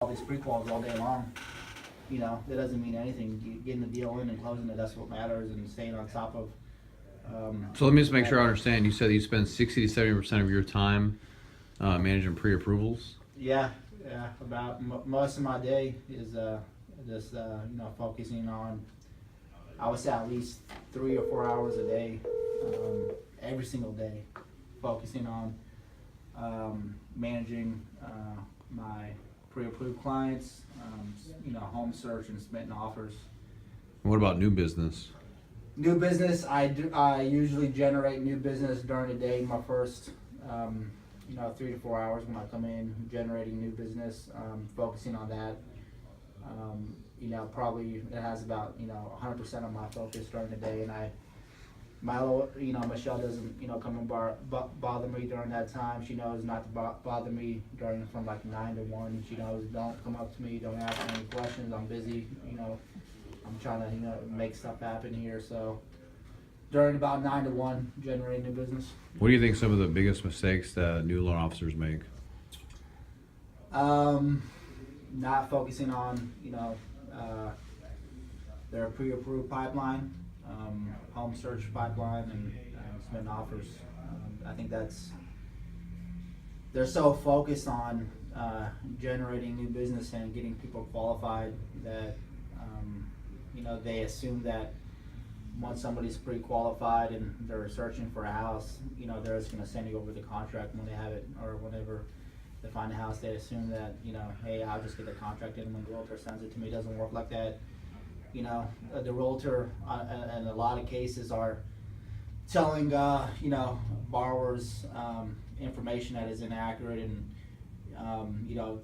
all these prequals all day long. You know, that doesn't mean anything. Getting the deal in and closing it, that's what matters, and staying on top of. So let me just make sure I understand. You said you spend 60 to 70% of your time managing pre-approvals. Yeah, about most of my day is just focusing on. I would say at least 3 or 4 hours a day, every single day, focusing on managing my pre-approved clients, home search and submitting offers. What about new business? New business, I usually generate new business during the day. My first 3 to 4 hours when I come in, generating new business, focusing on that. Probably it has about 100% of my focus during the day, and Michelle doesn't come and bother me during that time. She knows not to bother me from like 9 to 1. She knows don't come up to me, don't ask me any questions. I'm busy. I'm trying to make stuff happen here. So during about 9 to 1, generating new business. What do you think some of the biggest mistakes that new loan officers make? Not focusing on their pre-approved pipeline, home search pipeline, and submitting offers. I think they're so focused on generating new business and getting people qualified that they assume that once somebody's pre-qualified and they're searching for a house, they're just going to send you over the contract when they have it, or whenever they find a house. They assume that, hey, I'll just get the contract in when the realtor sends it to me. It doesn't work like that. The realtor, in a lot of cases, are telling, borrowers information that is inaccurate, and,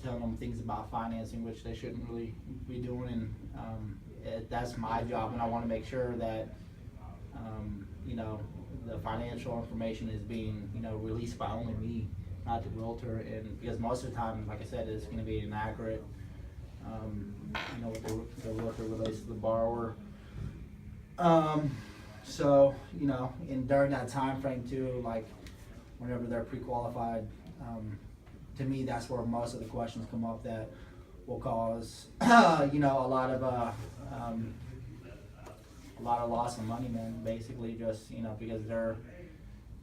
telling them things about financing, which they shouldn't really be doing. And that's my job, and I want to make sure that, the financial information is being, released by only me, not the realtor. And because most of the time, like I said, it's going to be inaccurate. What the realtor relates to the borrower. And during that time frame too, like whenever they're pre-qualified, to me, that's where most of the questions come up that will cause, a lot of loss of money, man. Basically, just because they're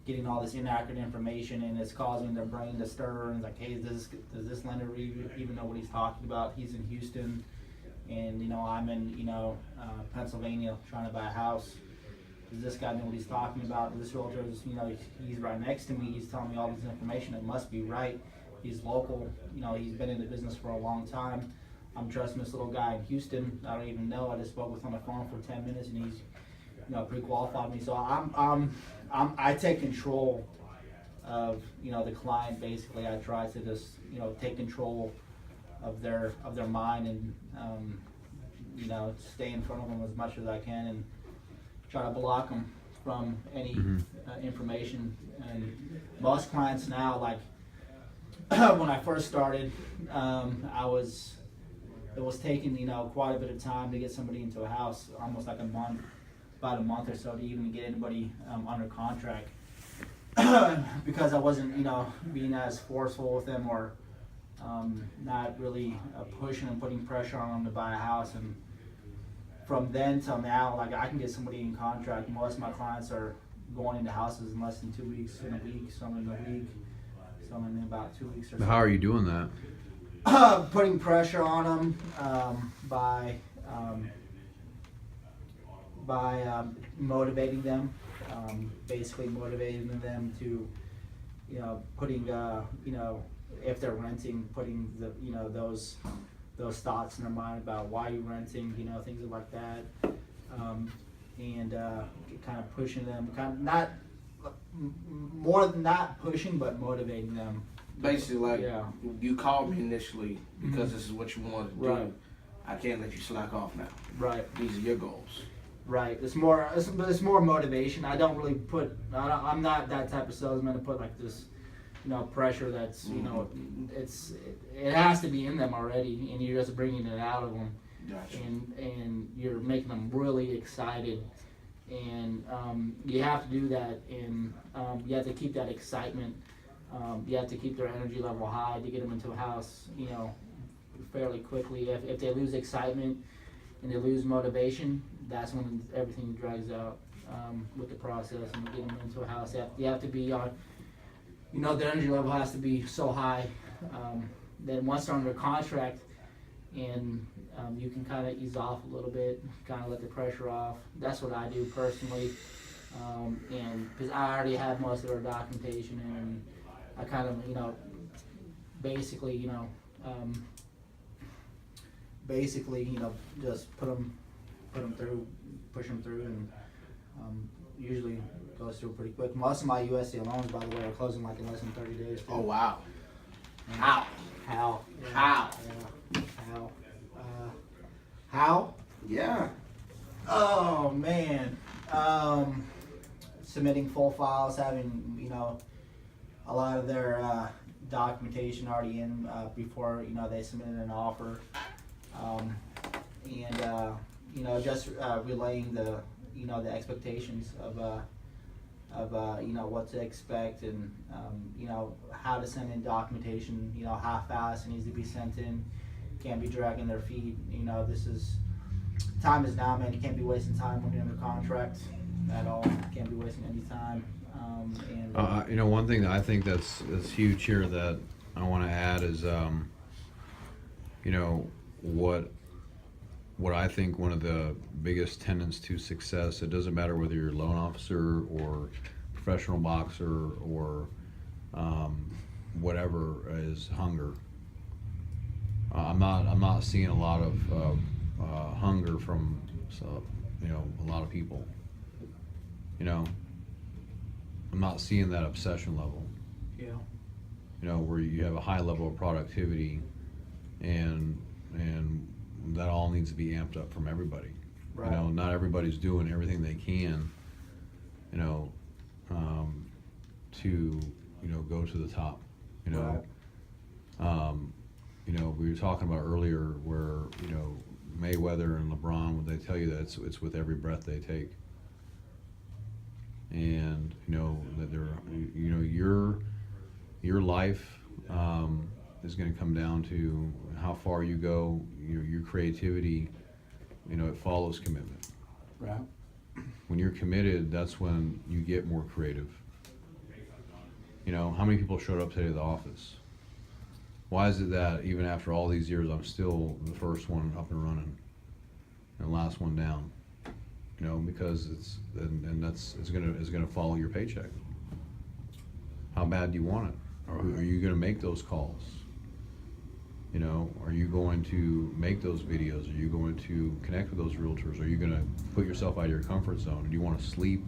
getting all this inaccurate information, and it's causing their brain to stir, and it's like, hey, does this lender even know what he's talking about? He's in Houston, and I'm in Pennsylvania trying to buy a house. Does this guy know what he's talking about? This realtor is, he's right next to me. He's telling me all this information. It must be right. He's local. He's been in the business for a long time. I'm trusting this little guy in Houston. I don't even know. I just spoke with him on the phone for 10 minutes, and he's pre-qualified me. So I take control of the client. Basically, I try to just take control of their mind, and stay in front of them as much as I can, and try to block them from any information. And most clients now, like when I first started, it was taking quite a bit of time to get somebody into a house, almost like about a month or so, to even get anybody under contract, because I wasn't being as forceful with them, or not really pushing and putting pressure on them to buy a house. And from then till now, like, I can get somebody in contract. Most of my clients are going into houses in less than 2 weeks, in a week, some in a week, some in about 2 weeks or so. How are you doing that? Putting pressure on them by motivating them, basically motivating them to, putting, if they're renting, putting those thoughts in their mind about why you're renting, things like that, and kind of pushing them, not pushing, but motivating them. Basically, you called me initially because this is what you wanted to do. Right. I can't let you slack off now. Right. These are your goals. Right. It's more motivation. I don't really I'm not that type of salesman to put like this, pressure that's, it has to be in them already, and you're just bringing it out of them. Gotcha. And you're making them really excited, and you have to do that, and you have to keep that excitement. You have to keep their energy level high to get them into a house, fairly quickly. If they lose excitement and they lose motivation, that's when everything drags out with the process and getting them into a house. You have to be on, you know, the energy level has to be so high. Then once they're under contract, and you can kind of ease off a little bit, kind of let the pressure off. That's what I do personally, and because I already have most of our documentation, and I kind of, you know, basically, you know, just put them through, push them through, and usually goes through pretty quick. Most of my USDA loans, by the way, are closing like in less than 30 days. Too. Oh wow. And How? How? Yeah, How? yeah, how? Yeah. Oh man. Submitting full files, having, you know, a lot of their documentation already in before, you know, they submitted an offer, and you know, just relaying the, you know, the expectations of you know, what to expect, and you know, how to send in documentation, you know, how fast it needs to be sent in. Can't be dragging their feet. You know, time is now, man. You can't be wasting time when you're under contract at all. Can't be wasting any time. You know, one thing that I think that's huge here that I want to add is, you know, what I think one of the biggest tenets to success. It doesn't matter whether you're a loan officer or professional boxer or whatever, is hunger. I'm not seeing a lot of hunger from, you know, a lot of people. You know, I'm not seeing that obsession level. Yeah. You know, where you have a high level of productivity, and that all needs to be amped up from everybody. Right. You know, not everybody's doing everything they can, you know, to, you know, go to the top. You know, you know, we were talking about earlier where, you know, Mayweather and LeBron, when they tell you that it's with every breath they take. And, you know, that they're, you know, your life is going to come down to how far you go, your creativity, you know, it follows commitment. Right. When you're committed, that's when you get more creative. You know, how many people showed up today to the office? Why is it that even after all these years, I'm still the first one up and running and the last one down? You know, because it's gonna follow your paycheck. How bad do you want it? Or are you gonna make those calls? You know, are you going to make those videos? Are you going to connect with those realtors? Are you gonna put yourself out of your comfort zone? Do you want to sleep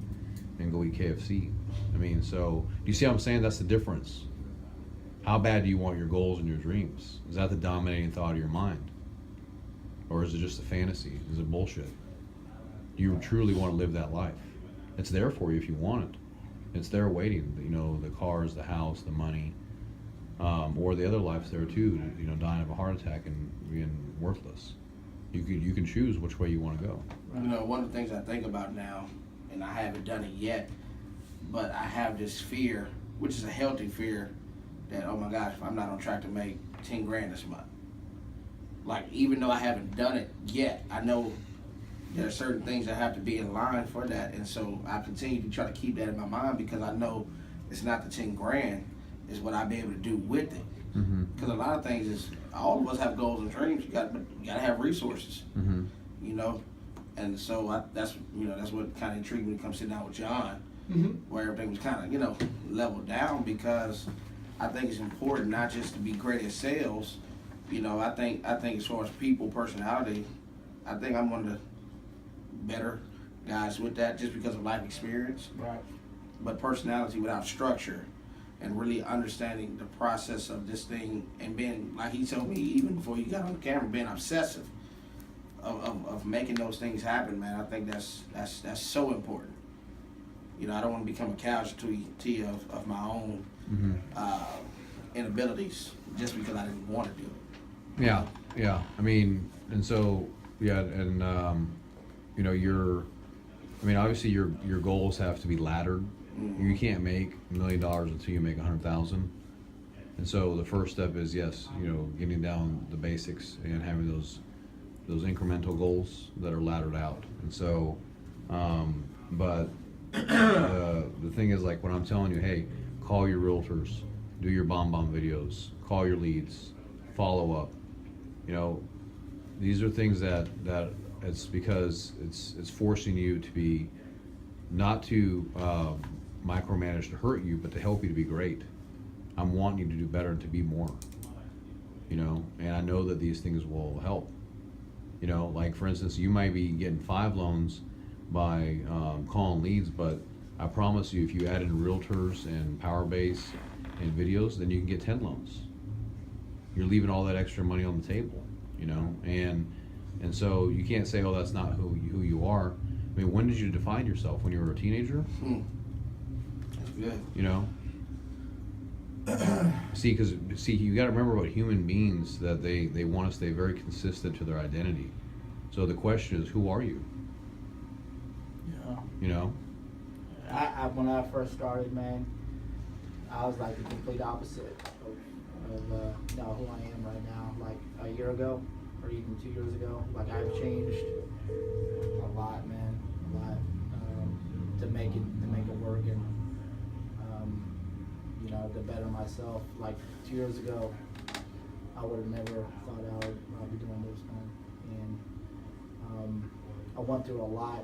and go eat KFC? I mean, so do you see what I'm saying? That's the difference. How bad do you want your goals and your dreams? Is that the dominating thought of your mind? Or is it just a fantasy? Is it bullshit? Do you truly want to live that life? It's there for you if you want it. It's there waiting, you know, the cars, the house, the money, or the other life's there too, you know, dying of a heart attack and being worthless. You can choose which way you want to go. You know, one of the things I think about now, and I haven't done it yet, but I have this fear, which is a healthy fear, that, oh my gosh, if I'm not on track to make 10 grand this month. Like, even though I haven't done it yet, I know there are certain things that have to be in line for that, and so I continue to try to keep that in my mind, because I know it's not the 10 grand, it's what I'll be able to do with it. Because a lot of things is, all of us have goals and dreams, you gotta have resources, you know, and so that's what kind of intrigued me to come sit down with John, where everything was kind of, you know, leveled down, because I think it's important not just to be great at sales. You know, I think as far as people, personality, I think I'm one of the better guys with that, just because of life experience. Right. But personality without structure, and really understanding the process of this thing, and being, like he told me even before you got on the camera, being obsessive of making those things happen, man. I think that's so important. You know, I don't want to become a casualty of my own inabilities just because I didn't want to do it. Yeah. I mean, and so, yeah, and, you know, obviously your goals have to be laddered. You can't make $1 million until you make 100,000. And so the first step is, yes, you know, getting down the basics and having those incremental goals that are laddered out. And so, but the thing is, like when I'm telling you, hey, call your realtors, do your bomb videos, call your leads, follow up. You know, these are things that it's because it's forcing you to be not to micromanage to hurt you, but to help you to be great. I'm wanting you to do better and to be more. You know, and I know that these things will help. You know, like for instance, you might be getting 5 loans by calling leads, but I promise you, if you add in realtors and Powerbase and videos, then you can get 10 loans. You're leaving all that extra money on the table, you know, and so you can't say, oh, that's not who you are. I mean, when did you define yourself? When you were a teenager? That's good. You know. See, you got to remember about human beings, that they want to stay very consistent to their identity. So the question is, who are you? Yeah. You know. I when I first started, man, I was like the complete opposite of you know, who I am right now. Like a year ago, or even 2 years ago, like I've changed a lot, man, a lot, to make it work, and you know, to better myself. Like 2 years ago, I would have never thought I'd be doing this, man. And I went through a lot,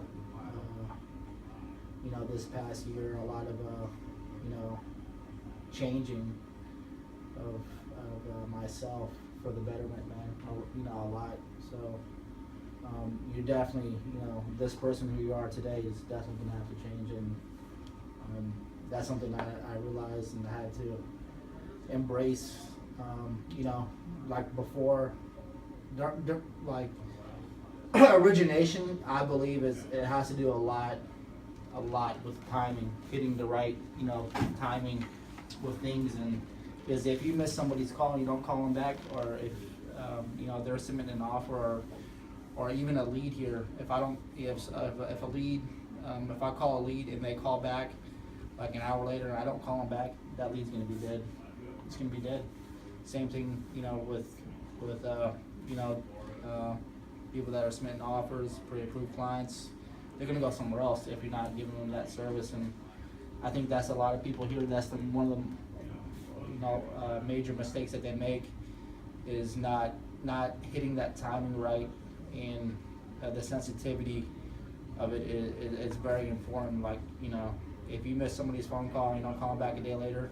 you know, this past year, a lot of you know, changing of myself for the betterment, man. You know, a lot. So you're definitely, you know, this person who you are today is definitely gonna have to change, and that's something I realized and had to embrace. You know, like before, like origination, I believe it has to do a lot with timing, hitting the right, you know, timing with things. And because if you miss somebody's call and you don't call them back, or if you know, they're submitting an offer, or even a lead here, if I call a lead and they call back like an hour later and I don't call them back, that lead's gonna be dead. It's gonna be dead. Same thing, you know, with you know, people that are submitting offers, pre-approved clients, they're gonna go somewhere else if you're not giving them that service. And I think that's a lot of people here. That's one of the, you know, major mistakes that they make, is not hitting that timing right, and the sensitivity of it is very important. Like, you know, if you miss somebody's phone call and you don't call them back a day later,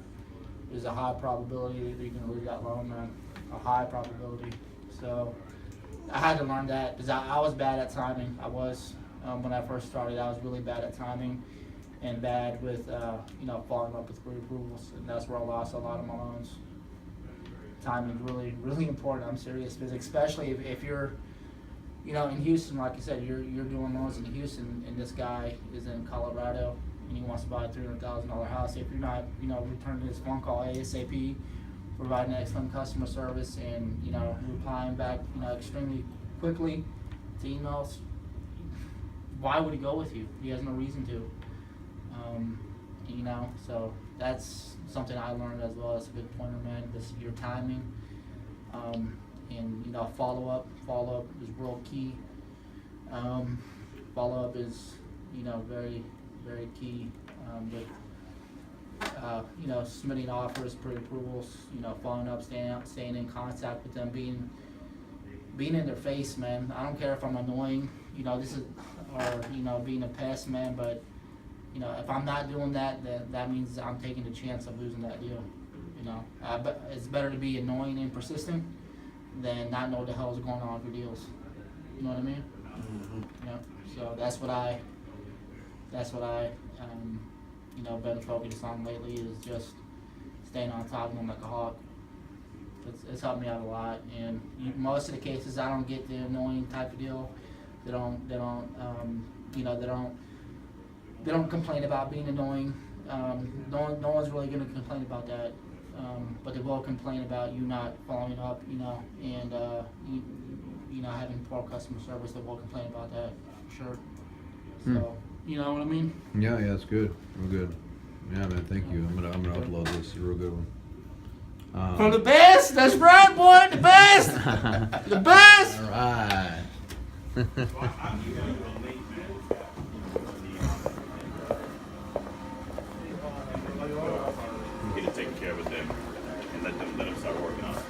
there's a high probability that you're gonna lose that loan, man. A high probability. So I had to learn that, because I was bad at timing. I was. When I first started, I was really bad at timing and bad with, you know, following up with pre-approvals, and that's where I lost a lot of my loans. Timing is really, really important. I'm serious, because especially if you're, you know, in Houston, like you said, you're doing loans in Houston, and this guy is in Colorado and he wants to buy a $300,000 house. If you're not, you know, returning his phone call ASAP, providing excellent customer service, and, you know, replying back, you know, extremely quickly to emails, why would he go with you? He has no reason to. You know, so that's something I learned as well. As a good pointer, man. This your timing, and, you know, follow up is real key. Follow up is, you know, very, very key. With you know, submitting offers, pre-approvals, you know, following up, staying in contact with them, being in their face, man. I don't care if I'm annoying, you know, or, you know, being a pest, man, but, you know, if I'm not doing that, then that means I'm taking the chance of losing that deal, you know. But it's better to be annoying and persistent than not know what the hell is going on with your deals. You know what I mean? Mm-hmm. Yeah. So that's what I you know, been focused on lately, is just staying on top of them like a hawk. It's helped me out a lot, and most of the cases I don't get the annoying type of deal. They don't you know, they don't complain about being annoying. No one's really gonna complain about that, but they will complain about you not following up, you know, and you know, having poor customer service. They will complain about that, for sure. So, you know what I mean? Yeah, it's good. Real good. Yeah, man, thank you. I'm gonna upload this. It's a real good one. From the best. That's right, boy. The best. The best. All right. Well, I'm giving you a late bid.